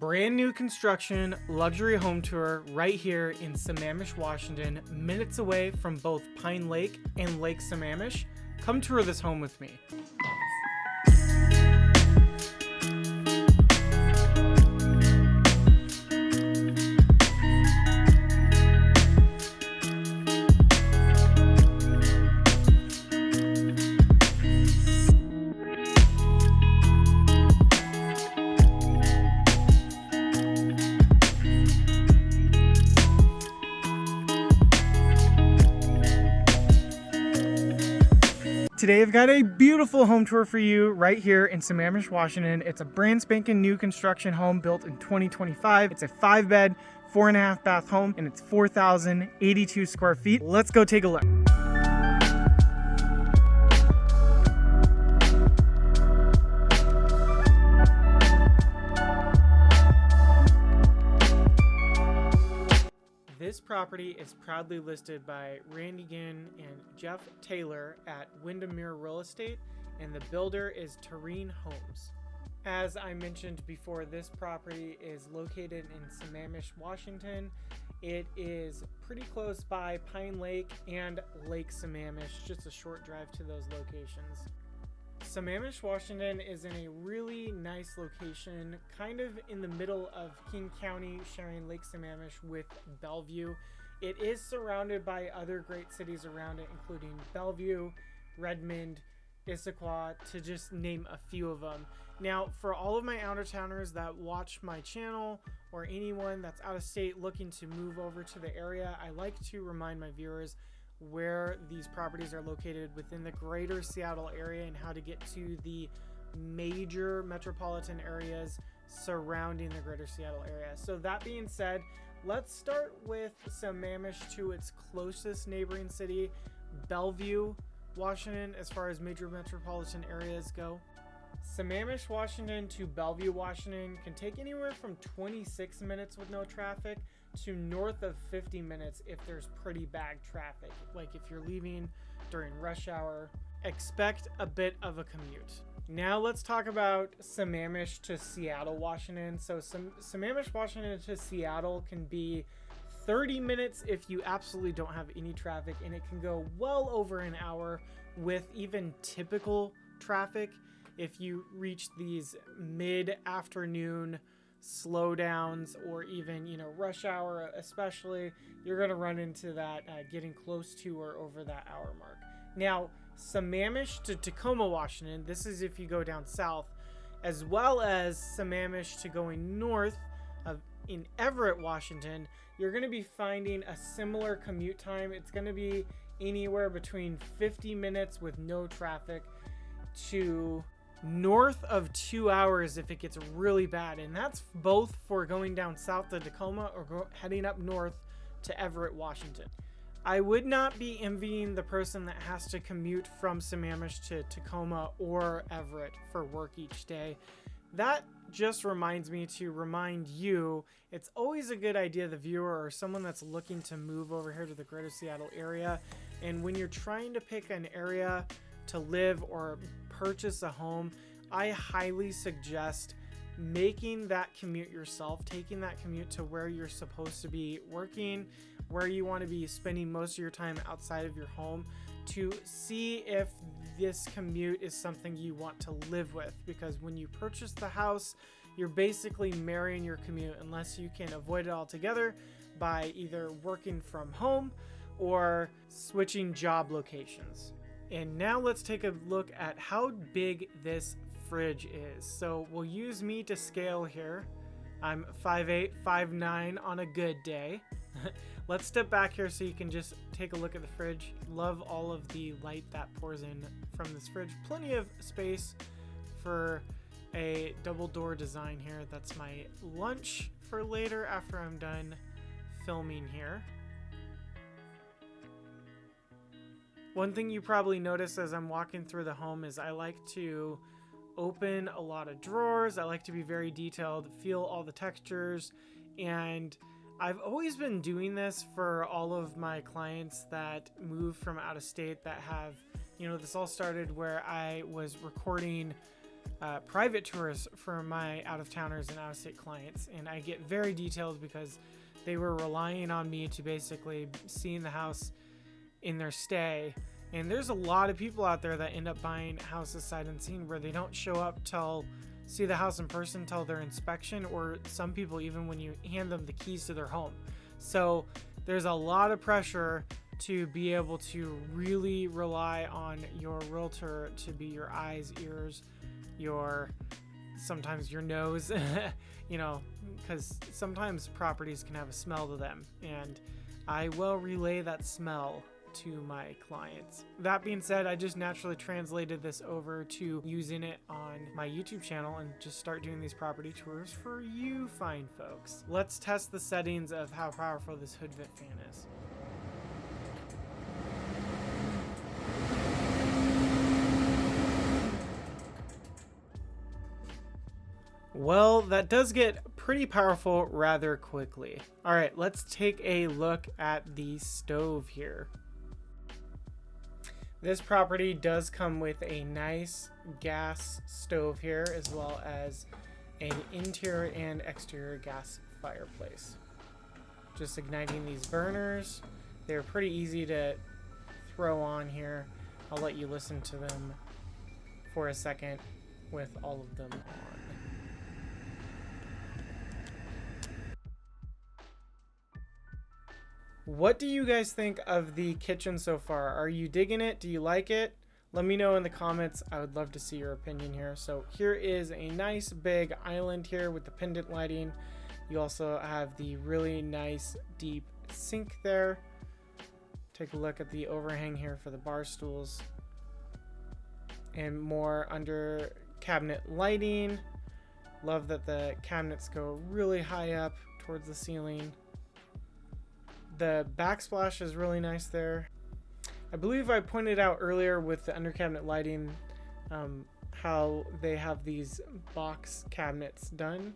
Brand new construction luxury home tour right here in Sammamish, Washington, minutes away from both Pine Lake and Lake Sammamish. Come tour this home with me. Today I've got a beautiful home tour for you right here in Sammamish, Washington. It's a brand spanking new construction home built in 2025. It's a 5-bed, 4.5 bath home, and it's 4,082 square feet. Let's go take a look. This property is proudly listed by Randy Ginn and Jeff Taylor at Windermere Real Estate, and the builder is Terrene Homes. As I mentioned before, this property is located in Sammamish, Washington. It is pretty close by Pine Lake and Lake Sammamish, just a short drive to those locations. Sammamish, Washington is in a really nice location, kind of in the middle of King County, sharing Lake Sammamish with Bellevue. It is surrounded by other great cities around it, including Bellevue, Redmond, SqFt, to just name a few of them. Now, for all of my out-of-towners that watch my channel, or anyone that's out of state looking to move over to the area, I like to remind my viewers where these properties are located within the greater Seattle area and how to get to the major metropolitan areas surrounding the greater Seattle area. So that being said, let's start with Sammamish to its closest neighboring city, Bellevue, Washington, as far as major metropolitan areas go. Sammamish, Washington to Bellevue, Washington can take anywhere from 26 minutes with no traffic to north of 50 minutes if there's pretty bad traffic. Like if you're leaving during rush hour, expect a bit of a commute. Now let's talk about Sammamish to Seattle, Washington. So Sammamish, Washington to Seattle can be 30 minutes if you absolutely don't have any traffic, and it can go well over an hour with even typical traffic. If you reach these mid-afternoon slowdowns or even, rush hour especially, you're going to run into that getting close to or over that hour mark. Now, Sammamish to Tacoma, Washington, this is if you go down south, as well as Sammamish to going north in Everett, Washington, you're going to be finding a similar commute time. It's going to be anywhere between 50 minutes with no traffic to north of 2 hours if it gets really bad, and that's both for going down south to Tacoma or heading up north to Everett, Washington. I would not be envying the person that has to commute from Sammamish to Tacoma or Everett for work each day. That just reminds me to remind you, it's always a good idea, the viewer or someone that's looking to move over here to the greater Seattle area, and when you're trying to pick an area to live or purchase a home, I highly suggest making that commute yourself, taking that commute to where you're supposed to be working, where you want to be spending most of your time outside of your home, to see if this commute is something you want to live with. Because when you purchase the house, you're basically marrying your commute unless you can avoid it altogether by either working from home or switching job locations. And now let's take a look at how big this fridge is. So we'll use me to scale here. I'm 5'8", 5'9" on a good day. Let's step back here so you can just take a look at the fridge. Love all of the light that pours in from this fridge. Plenty of space for a double door design here. That's my lunch for later after I'm done filming here. One thing you probably notice as I'm walking through the home is I like to open a lot of drawers. I like to be very detailed, feel all the textures, and I've always been doing this for all of my clients that move from out of state that have, this all started where I was recording private tours for my out-of-towners and out-of-state clients, and I get very detailed because they were relying on me to basically seeing the house in their stay. And there's a lot of people out there that end up buying houses sight unseen where they don't show up till see the house in person till their inspection, or some people even when you hand them the keys to their home. So there's a lot of pressure to be able to really rely on your realtor to be your eyes, ears, sometimes your nose, you know, because sometimes properties can have a smell to them, and I will relay that smell to my clients. That being said, I just naturally translated this over to using it on my YouTube channel and just start doing these property tours for you fine folks. Let's test the settings of how powerful this hood vent fan is. Well, that does get pretty powerful rather quickly. All right, let's take a look at the stove here. This property does come with a nice gas stove here, as well as an interior and exterior gas fireplace. Just igniting these burners. They're pretty easy to throw on here. I'll let you listen to them for a second with all of them on. What do you guys think of the kitchen so far? Are you digging it? Do you like it? Let me know in the comments. I would love to see your opinion here. So here is a nice big island here with the pendant lighting. You also have the really nice deep sink there. Take a look at the overhang here for the bar stools. And more under cabinet lighting. Love that the cabinets go really high up towards the ceiling. The backsplash is really nice there. I believe I pointed out earlier with the under cabinet lighting how they have these box cabinets done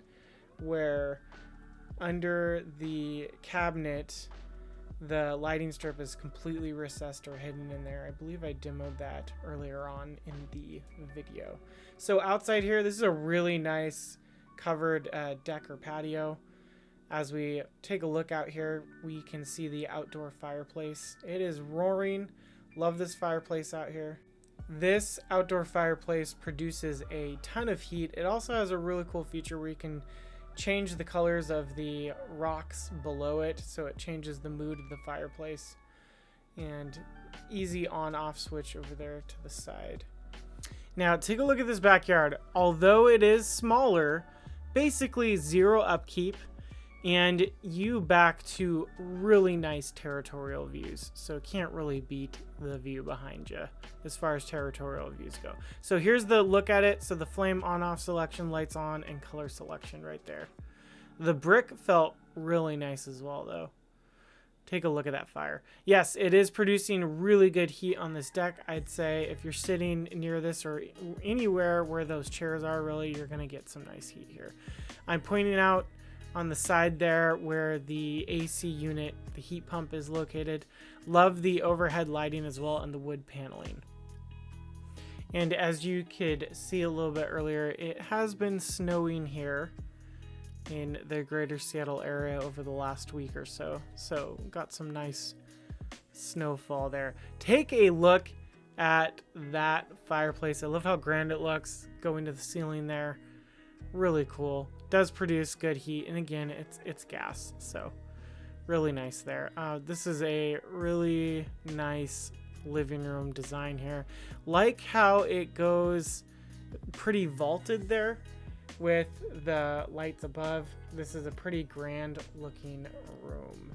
where under the cabinet the lighting strip is completely recessed or hidden in there. I believe I demoed that earlier on in the video. So outside here, this is a really nice covered deck or patio. As we take a look out here, we can see the outdoor fireplace. It is roaring. Love this fireplace out here. This outdoor fireplace produces a ton of heat. It also has a really cool feature where you can change the colors of the rocks below it, so it changes the mood of the fireplace. And easy on-off switch over there to the side. Now take a look at this backyard. Although it is smaller, basically zero upkeep, and you back to really nice territorial views. So can't really beat the view behind you as far as territorial views go. So here's the look at it. So the flame on-off selection, lights on, and color selection right there. The brick felt really nice as well though. Take a look at that fire. Yes, it is producing really good heat on this deck. I'd say if you're sitting near this or anywhere where those chairs are, really, you're gonna get some nice heat here. I'm pointing out on the side there where the AC unit, the heat pump is located. Love the overhead lighting as well and the wood paneling. And as you could see a little bit earlier, it has been snowing here in the greater Seattle area over the last week or so. So got some nice snowfall there. Take a look at that fireplace. I love how grand it looks going to the ceiling there. Really cool. Does produce good heat, and again, it's gas, so really nice there. This is a really nice living room design here. Like how it goes pretty vaulted there with the lights above. This is a pretty grand looking room.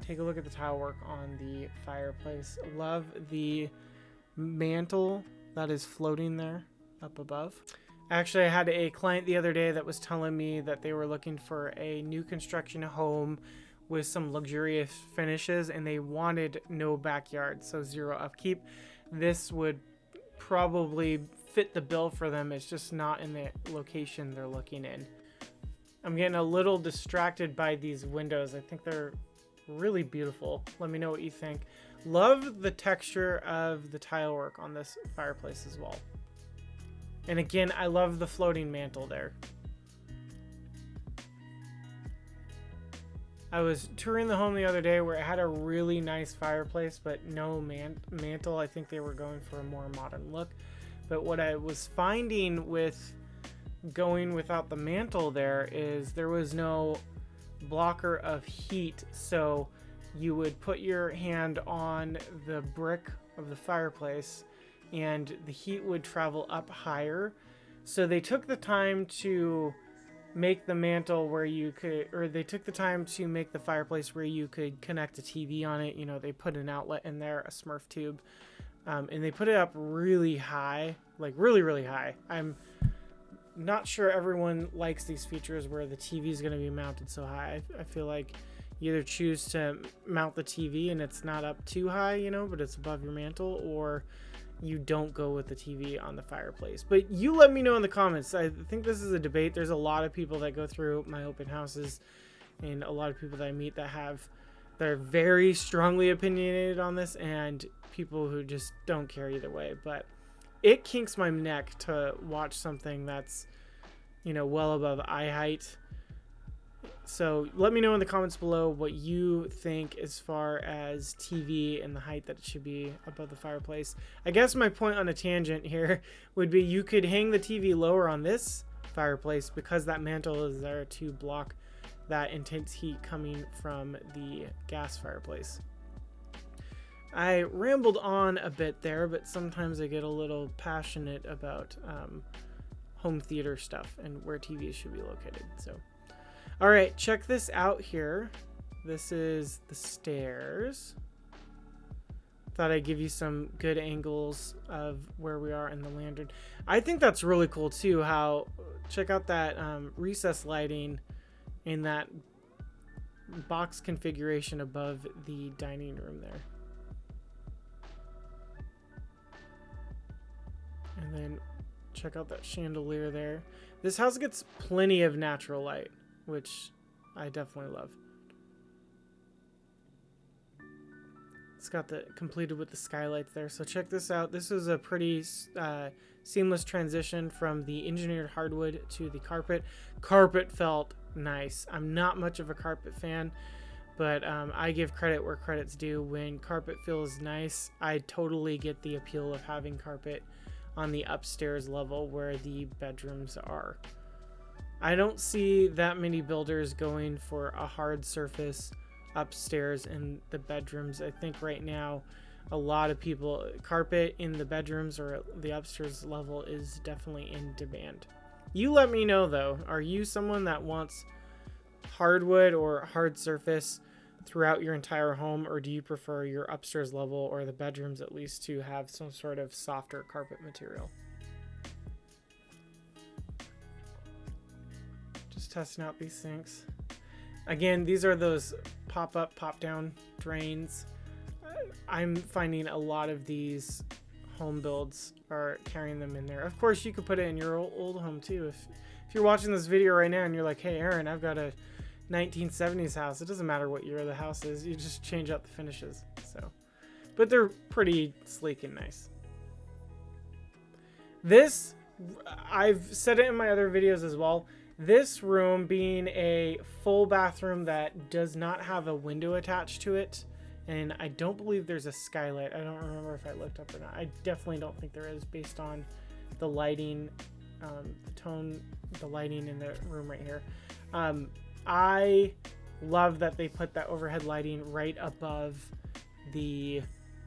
Take a look at the tile work on the fireplace. Love the mantle that is floating there up above. Actually, I had a client the other day that was telling me that they were looking for a new construction home with some luxurious finishes and they wanted no backyard, so zero upkeep. This would probably fit the bill for them. It's just not in the location they're looking in. I'm getting a little distracted by these windows. I think they're really beautiful. Let me know what you think. Love the texture of the tile work on this fireplace as well. And again, I love the floating mantle there. I was touring the home the other day where it had a really nice fireplace, but no mantle. I think they were going for a more modern look. But what I was finding with going without the mantle there is there was no blocker of heat. So you would put your hand on the brick of the fireplace and the heat would travel up higher. So they took the time to make the mantle where you could, or they took the time to make the fireplace where you could connect a TV on it. You know, they put an outlet in there, a Smurf tube, and they put it up really high, like really, really high. I'm not sure everyone likes these features where the TV is going to be mounted so high. I feel like you either choose to mount the TV and it's not up too high, you know, but it's above your mantle, or you don't go with the TV on the fireplace. But you let me know in the comments. I think this is a debate. There's a lot of people that go through my open houses and a lot of people that I meet that they're very strongly opinionated on this, and people who just don't care either way. But it kinks my neck to watch something that's, you know, well above eye height. So let me know in the comments below what you think as far as TV and the height that it should be above the fireplace. I guess my point on a tangent here would be you could hang the TV lower on this fireplace because that mantle is there to block that intense heat coming from the gas fireplace. I rambled on a bit there, but sometimes I get a little passionate about home theater stuff and where TVs should be located. So, all right, check this out here. This is the stairs. Thought I'd give you some good angles of where we are in the lantern. I think that's really cool too. How, check out that recess lighting in that box configuration above the dining room there. And then check out that chandelier there. This house gets plenty of natural light, which I definitely love. It's got the completed with the skylights there. So check this out. This is a pretty seamless transition from the engineered hardwood to the carpet. Carpet felt nice. I'm not much of a carpet fan, but I give credit where credit's due. When carpet feels nice, I totally get the appeal of having carpet on the upstairs level where the bedrooms are. I don't see that many builders going for a hard surface upstairs in the bedrooms. I think right now a lot of people, carpet in the bedrooms or the upstairs level is definitely in demand. You let me know though, are you someone that wants hardwood or hard surface throughout your entire home, or do you prefer your upstairs level or the bedrooms at least to have some sort of softer carpet material? Just testing out these sinks. Again, these are those pop-up, pop-down drains. I'm finding a lot of these home builds are carrying them in there. Of course, you could put it in your old home too. If you're watching this video right now and you're like, hey Aaron, I've got a 1970s house, it doesn't matter what year the house is, you just change out the finishes. So, but they're pretty sleek and nice. This, I've said it in my other videos as well, this room being a full bathroom that does not have a window attached to it, and I don't believe there's a skylight. I don't remember if I looked up or not. I definitely don't think there is based on the lighting, the lighting in the room right here. I love that they put that overhead lighting right above the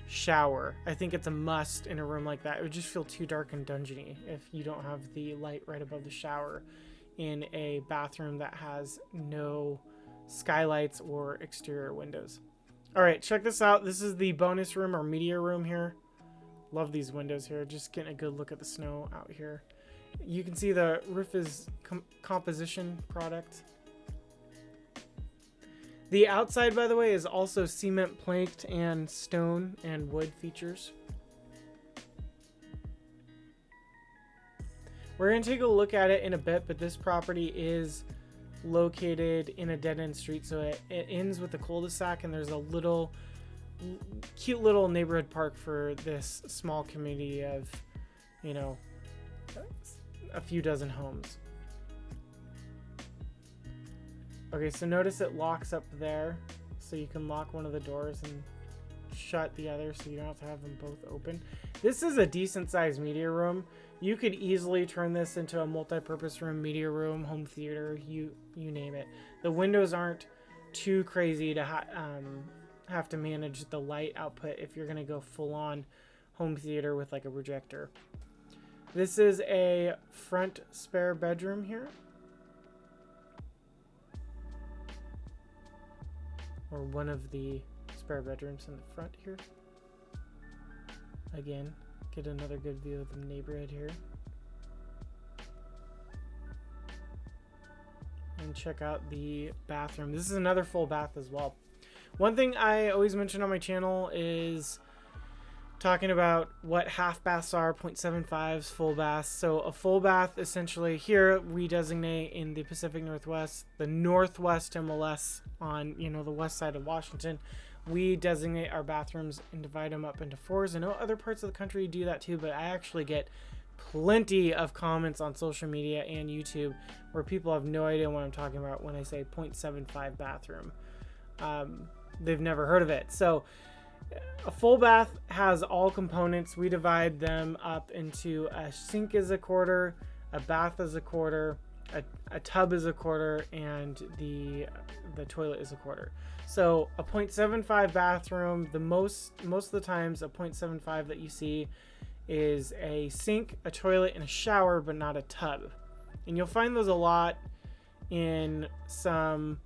shower. I think it's a must in a room like that. It would just feel too dark and dungeony if you don't have the light right above the shower in a bathroom that has no skylights or exterior windows. All right, check this out. This is the bonus room or media room here. Love these windows here. Just getting a good look at the snow out here. You can see the roof is composition product. The outside, by the way, is also cement planked and stone and wood features. We're going to take a look at it in a bit, but this property is located in a dead-end street, so it ends with a cul-de-sac, and there's a little cute little neighborhood park for this small community of, you know, a few dozen homes. Okay, so notice it locks up there, so you can lock one of the doors and shut the other, so you don't have to have them both open. This is a decent sized media room. You could easily turn this into a multi-purpose room, media room, home theater, you name it. The windows aren't too crazy to have to manage the light output if you're going to go full on home theater with like a projector. This is a front spare bedroom here, or one of the spare bedrooms in the front here. Again, get another good view of the neighborhood here. And check out the bathroom. This is another full bath as well. One thing I always mention on my channel is talking about what half baths are, 0.75s, full baths. So a full bath, essentially, here we designate in the Pacific Northwest, the Northwest MLS on, you know, the west side of Washington. We designate our bathrooms and divide them up into 4s. I know other parts of the country do that too, but I actually get plenty of comments on social media and YouTube where people have no idea what I'm talking about when I say 0.75 bathroom. They've never heard of it. So a full bath has all components. We divide them up into a sink is a quarter, a bath is a quarter, a tub is a quarter, and the toilet is a quarter. So a 0.75 bathroom, most of the times a 0.75 that you see is a sink, a toilet, and a shower, but not a tub. And you'll find those a lot in some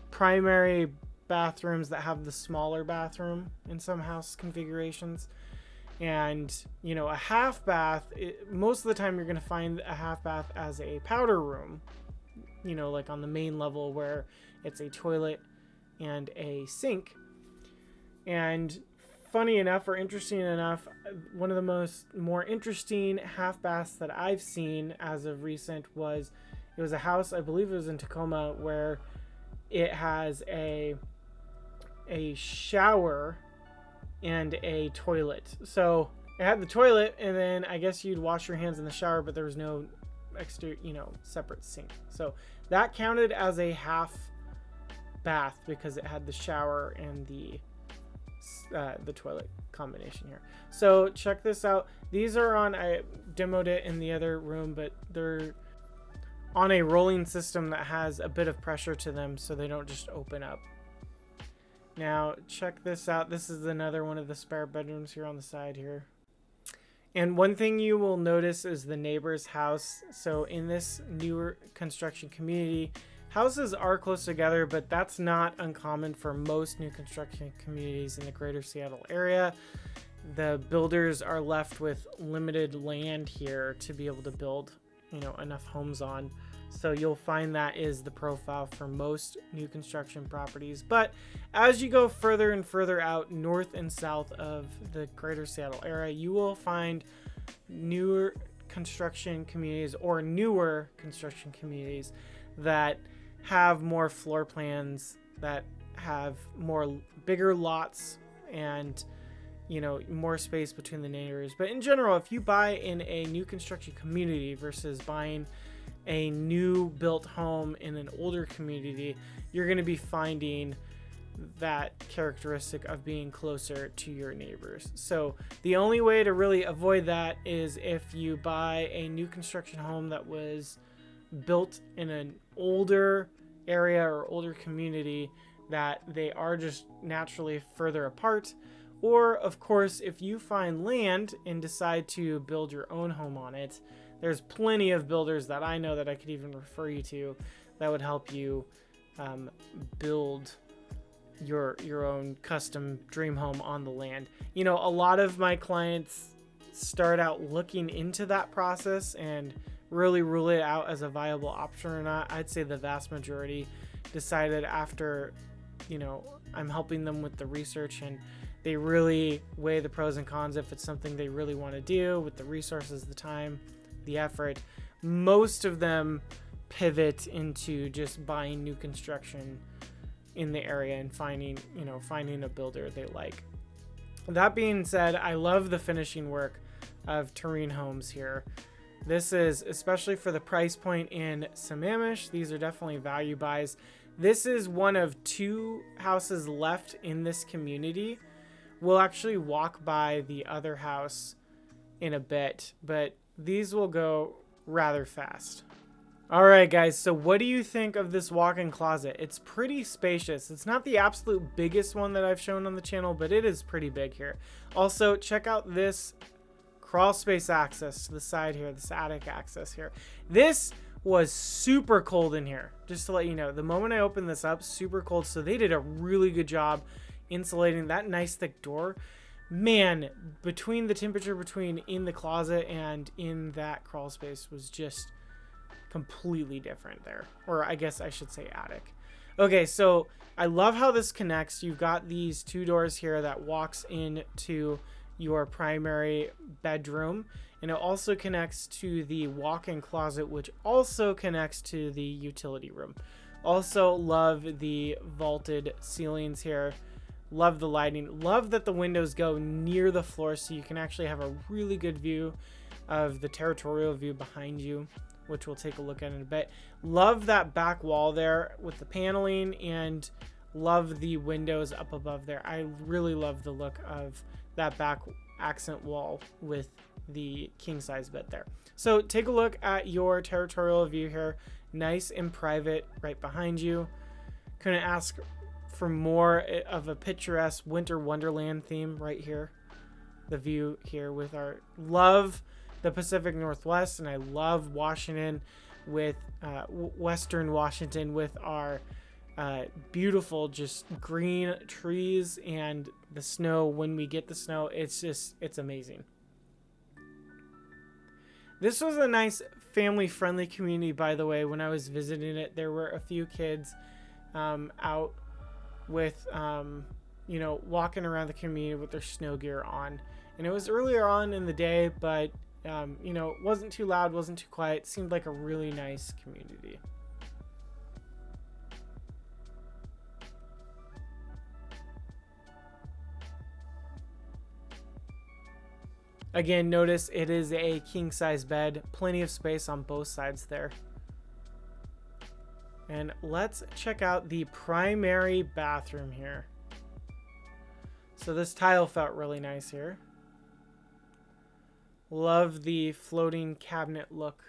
primary bathrooms that have the smaller bathroom in some house configurations. And, you know, a half bath, most of the time you're going to find a half bath as a powder room, you know, like on the main level where it's a toilet and a sink. And funny enough, or interesting enough, one of the more interesting half baths that I've seen as of recent was, it was a house, I believe it was in Tacoma, where it has a shower and a toilet. So it had the toilet, and then I guess you'd wash your hands in the shower, but there was no extra, you know, separate sink. So that counted as a half bath because it had the shower and the toilet combination here. So check this out. These are on, I demoed it in the other room, but they're on a rolling system that has a bit of pressure to them so they don't just open up. Now check this out. This is another one of the spare bedrooms here on the side here. And one thing you will notice is the neighbor's house. So in this newer construction community, houses are close together, but that's not uncommon for most new construction communities in the greater Seattle area. The builders are left with limited land here to be able to build, you know, enough homes on. So you'll find that is the profile for most new construction properties. But as you go further and further out north and south of the greater Seattle area, you will find newer construction communities or newer construction communities that have more floor plans, that have bigger lots and, you know, more space between the neighbors. But in general, if you buy in a new construction community versus buying a new built home in an older community, you're going to be finding that characteristic of being closer to your neighbors. So the only way to really avoid that is if you buy a new construction home that was built in an older area or older community, that they are just naturally further apart. Or of course, if you find land and decide to build your own home on it, there's plenty of builders that I know that I could even refer you to that would help you build your own custom dream home on the land. You know, a lot of my clients start out looking into that process and really rule it out as a viable option or not. I'd say the vast majority decided after, you know, I'm helping them with the research and they really weigh the pros and cons if it's something they really want to do with the resources, the time, the effort. Most of them pivot into just buying new construction in the area and finding a builder they like. That being said, I love the finishing work of Terrene Homes here. This is, especially for the price point in Sammamish, these are definitely value buys. This is one of 2 houses left in this community. We'll actually walk by the other house in a bit, but these will go rather fast. All right, guys, so what do you think of this walk-in closet? It's pretty spacious. It's not the absolute biggest one that I've shown on the channel, but it is pretty big here. Also, check out this crawl space access to the side here, this attic access here. This was super cold in here, just to let you know. The moment I opened this up, super cold, so they did a really good job insulating that nice thick door. Man, between the temperature between in the closet and in that crawl space was just completely different there, or I guess I should say attic. Okay, so I love how this connects. You've got these 2 doors here that walks into your primary bedroom, and it also connects to the walk-in closet, which also connects to the utility room. Also love the vaulted ceilings here. Love the lighting. Love that the windows go near the floor so you can actually have a really good view of the territorial view behind you, which we'll take a look at in a bit. Love that back wall there with the paneling, and love the windows up above there. I really love the look of that back accent wall with the king size bed there. So take a look at your territorial view here. Nice and private right behind you. Couldn't ask for more of a picturesque winter wonderland theme right here. The view here with our love the Pacific Northwest, and I love Washington with Western Washington with our beautiful just green trees and the snow. When we get the snow, it's amazing. This was a nice family-friendly community, by the way. When I was visiting it, there were a few kids out with you know, walking around the community with their snow gear on, and it was earlier on in the day, but you know, wasn't too loud, wasn't too quiet. Seemed like a really nice community. Again, notice it is a king size bed, plenty of space on both sides there. And let's check out the primary bathroom here. So this tile felt really nice here. Love the floating cabinet look.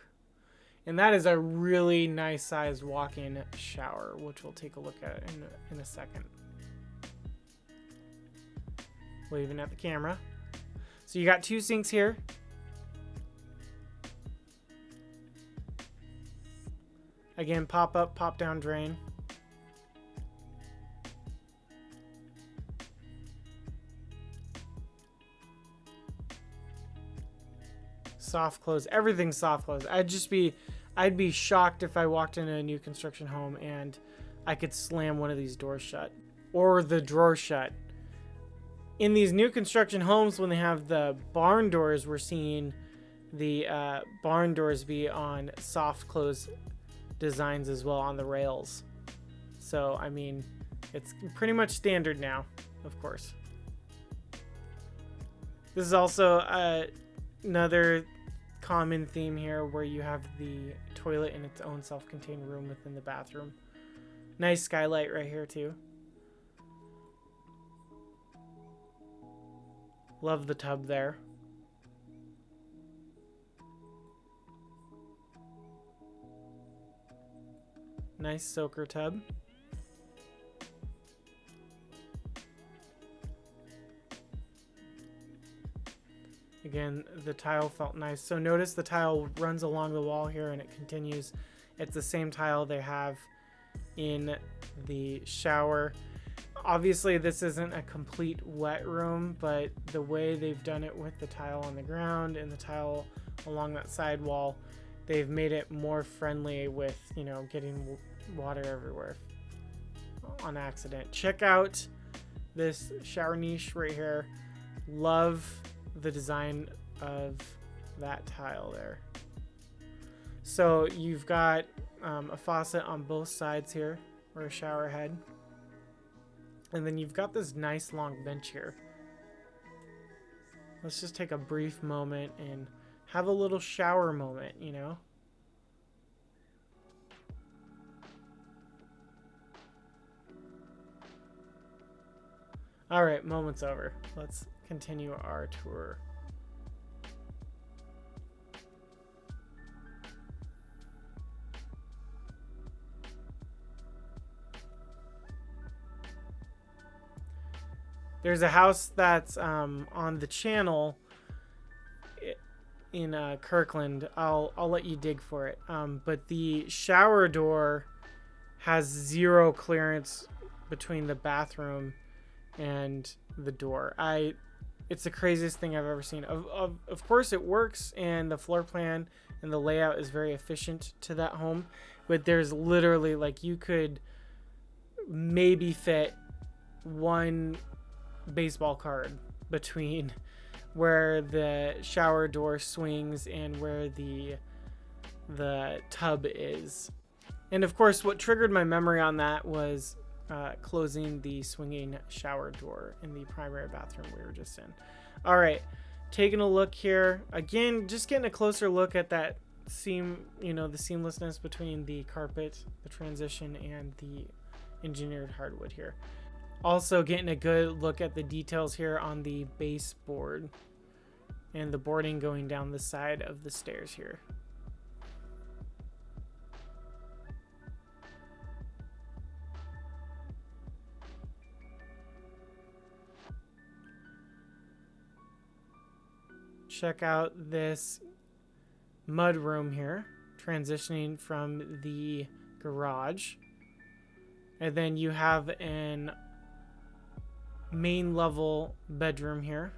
And that is a really nice sized walk-in shower, which we'll take a look at in a second. Waving at the camera. So you got 2 sinks here. Again, pop up, pop down drain. Soft close. Everything's soft close. I'd be shocked if I walked into a new construction home and I could slam one of these doors shut or the drawer shut. In these new construction homes, when they have the barn doors, we're seeing the barn doors be on soft close designs as well on the rails. So, I mean, it's pretty much standard now, of course. This is also another common theme here where you have the toilet in its own self-contained room within the bathroom. Nice skylight right here too. Love the tub there. Nice soaker tub. Again, the tile felt nice. So notice the tile runs along the wall here and it continues. It's the same tile they have in the shower. Obviously, this isn't a complete wet room, but the way they've done it with the tile on the ground and the tile along that side wall, they've made it more friendly with, you know, getting water everywhere on accident. Check out this shower niche right here. Love the design of that tile there. So you've got a faucet on both sides here, or a shower head. And then you've got this nice long bench here. Let's just take a brief moment and have a little shower moment, you know? All right, moment's over. Let's continue our tour. There's a house that's on the channel in Kirkland. I'll let you dig for it. But the shower door has zero clearance between the bathroom and the door. It's the craziest thing I've ever seen. Of course it works, and the floor plan and the layout is very efficient to that home, but there's literally, like, you could maybe fit one baseball card between where the shower door swings and where the tub is. And of course, what triggered my memory on that was closing the swinging shower door in the primary bathroom we were just in. All right, taking a look here again, just getting a closer look at that seam, you know, the seamlessness between the carpet, the transition, and the engineered hardwood here. Also getting a good look at the details here on the baseboard and the boarding going down the side of the stairs here. Check out this mud room here, transitioning from the garage. And then you have an main level bedroom here.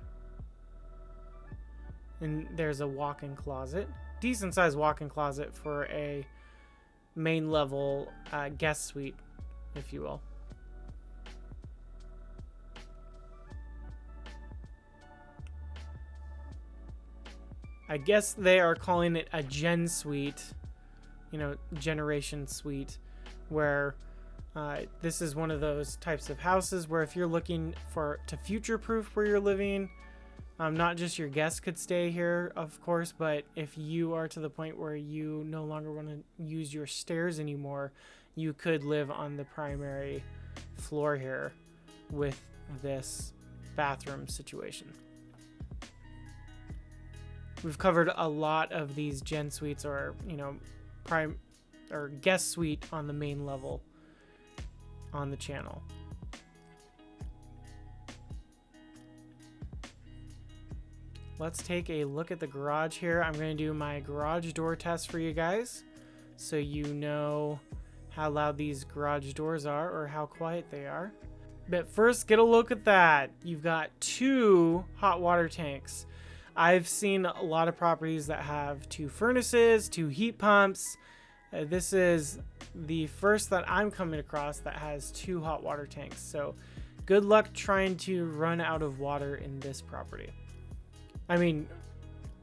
And there's a walk-in closet. Decent sized walk-in closet for a main level guest suite, if you will. I guess they are calling it a gen suite, you know, generation suite, where this is one of those types of houses where if you're looking to future-proof where you're living, not just your guests could stay here, of course, but if you are to the point where you no longer want to use your stairs anymore, you could live on the primary floor here with this bathroom situation. We've covered a lot of these gen suites, or, you know, guest suite on the main level on the channel. Let's take a look at the garage here. I'm going to do my garage door test for you guys so you know how loud these garage doors are or how quiet they are. But first, get a look at that. You've got 2 hot water tanks. I've seen a lot of properties that have 2 furnaces, 2 heat pumps. This is the first that I'm coming across that has 2 hot water tanks. So good luck trying to run out of water in this property. I mean,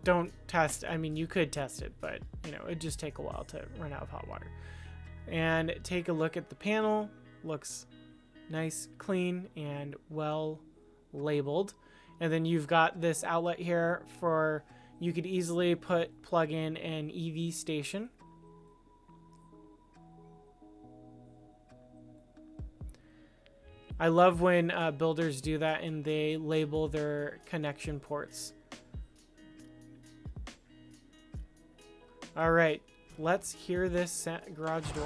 don't test. I mean, you could test it, but, you know, it'd just take a while to run out of hot water. And take a look at the panel. Looks nice, clean, and well labeled. And then you've got this outlet here for, you could easily plug in an EV station. I love when builders do that and they label their connection ports. All right, let's hear this garage door.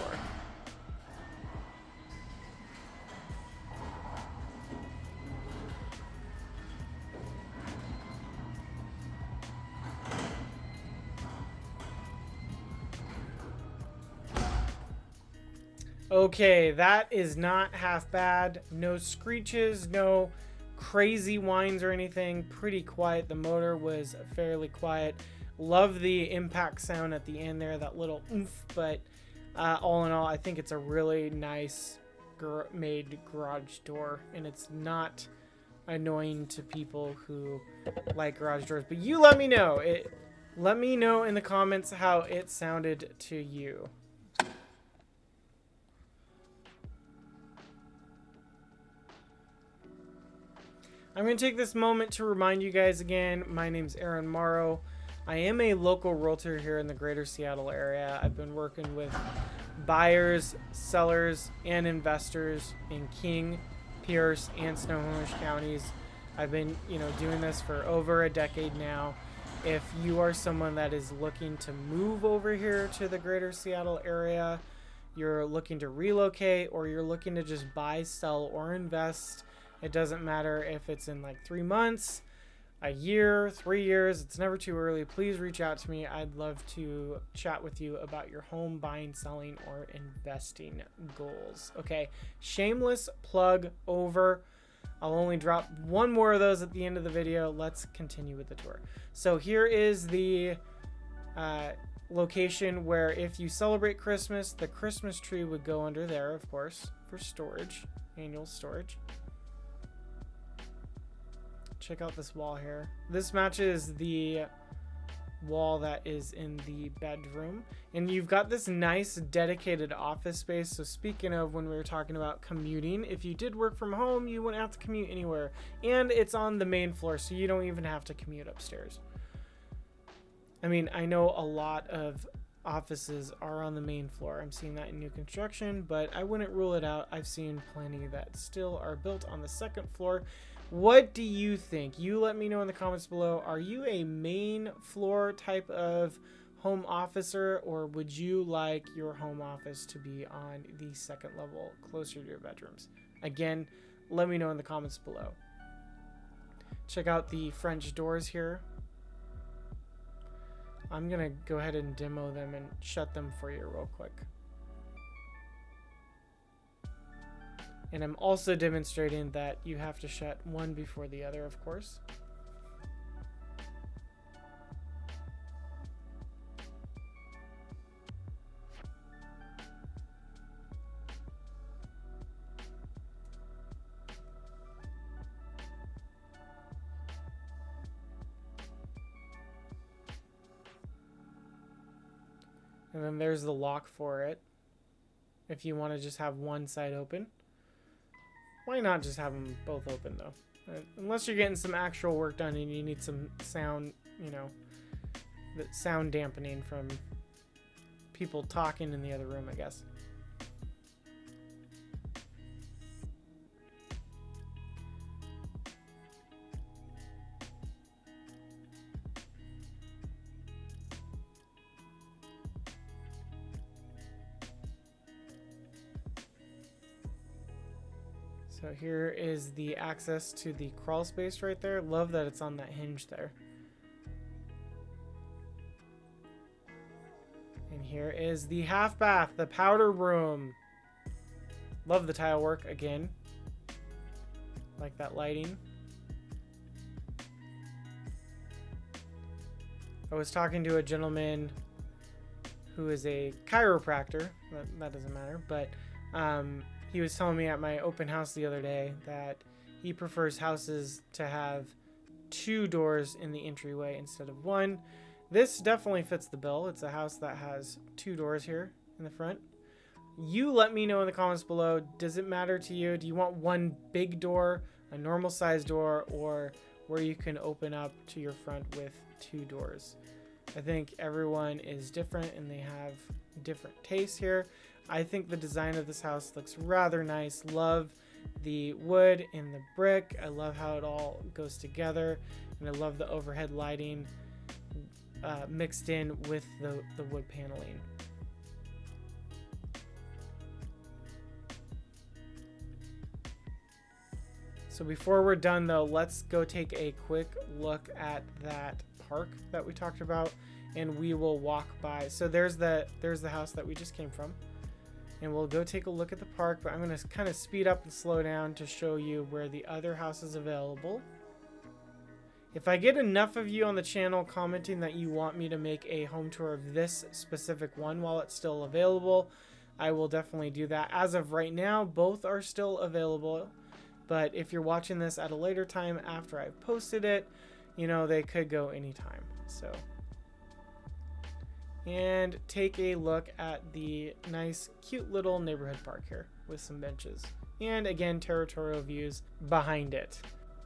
Okay, that is not half bad. No screeches, no crazy whines or anything. Pretty quiet. The motor was fairly quiet. Love the impact sound at the end there, that little oomph. But all in all, I think it's a really nice made garage door, and it's not annoying to people who like garage doors. But you let me know. Let me know in the comments how it sounded to you. I'm going to take this moment to remind you guys again, my name's Aaron Morrow. I am a local realtor here in the greater Seattle area. I've been working with buyers, sellers, and investors in King, Pierce, and Snohomish counties. I've been, doing this for over a decade now. If you are someone that is looking to move over here to the greater Seattle area, you're looking to relocate, or you're looking to just buy, sell, or invest, it doesn't matter if it's in like 3 months, a year, 3 years, it's never too early. Please reach out to me. I'd love to chat with you about your home buying, selling, or investing goals. Okay, shameless plug over. I'll only drop one more of those at the end of the video. Let's continue with the tour. So here is the location where if you celebrate Christmas, the Christmas tree would go under there, of course, for storage, annual storage. Check out this wall here. This matches the wall that is in the bedroom, and you've got this nice dedicated office space. So speaking of, when we were talking about commuting, if you did work from home, you wouldn't have to commute anywhere, and it's on the main floor, so you don't even have to commute upstairs. I mean, I know a lot of offices are on the main floor. I'm seeing that in new construction, but I wouldn't rule it out. I've seen plenty that still are built on the second floor. What do you think? You let me know in the comments below. Are you a main floor type of home officer, or would you like your home office to be on the second level closer to your bedrooms? Again, let me know in the comments below. Check out the French doors here. I'm gonna go ahead and demo them and shut them for you real quick. And I'm also demonstrating that you have to shut one before the other, of course. And then there's the lock for it. If you want to just have one side open. Why not just have them both open though? Unless you're getting some actual work done and you need some sound, the sound dampening from people talking in the other room, I guess. So here is the access to the crawl space right there. Love that it's on that hinge there. And here is the half bath, the powder room. Love the tile work again. Like that lighting. I was talking to a gentleman who is a chiropractor. That doesn't matter, but he was telling me at my open house the other day that he prefers houses to have 2 doors in the entryway instead of 1. This definitely fits the bill. It's a house that has 2 doors here in the front. You let me know in the comments below. Does it matter to you? Do you want one big door, a normal size door, or where you can open up to your front with 2 doors? I think everyone is different and they have different tastes here. I think the design of this house looks rather nice. Love the wood and the brick. I love how it all goes together, and I love the overhead lighting mixed in with the wood paneling. So before we're done though, let's go take a quick look at that park that we talked about, and we will walk by. So there's the house that we just came from. And we'll go take a look at the park, but I'm going to kind of speed up and slow down to show you where the other house is available. If I get enough of you on the channel commenting that you want me to make a home tour of this specific one while it's still available, I will definitely do that. As of right now, both are still available, but if you're watching this at a later time after I've posted it, they could go anytime. So. And take a look at the nice, cute little neighborhood park here with some benches. And again, territorial views behind it.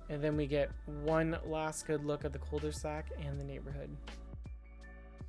And then we get one last good look at the cul-de-sac and the neighborhood.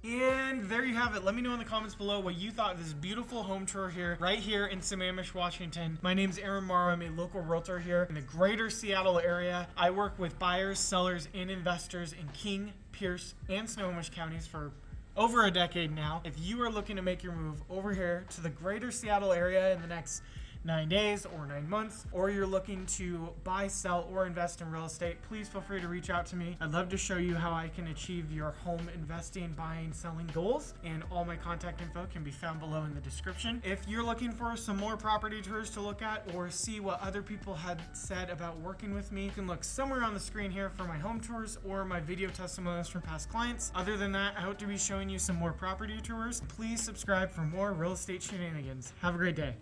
And there you have it. Let me know in the comments below what you thought of this beautiful home tour here, right here in Sammamish, Washington. My name's Aaron Morrow. I'm a local realtor here in the greater Seattle area. I work with buyers, sellers, and investors in King, Pierce, and Snohomish counties for over a decade now. If you are looking to make your move over here to the greater Seattle area in the next 9 days or 9 months, or you're looking to buy, sell, or invest in real estate, please feel free to reach out to me. I'd love to show you how I can achieve your home investing, buying, selling goals, and all my contact info can be found below in the description. If you're looking for some more property tours to look at or see what other people had said about working with me, you can look somewhere on the screen here for my home tours or my video testimonials from past clients. Other than that, I hope to be showing you some more property tours. Please subscribe for more real estate shenanigans. Have a great day.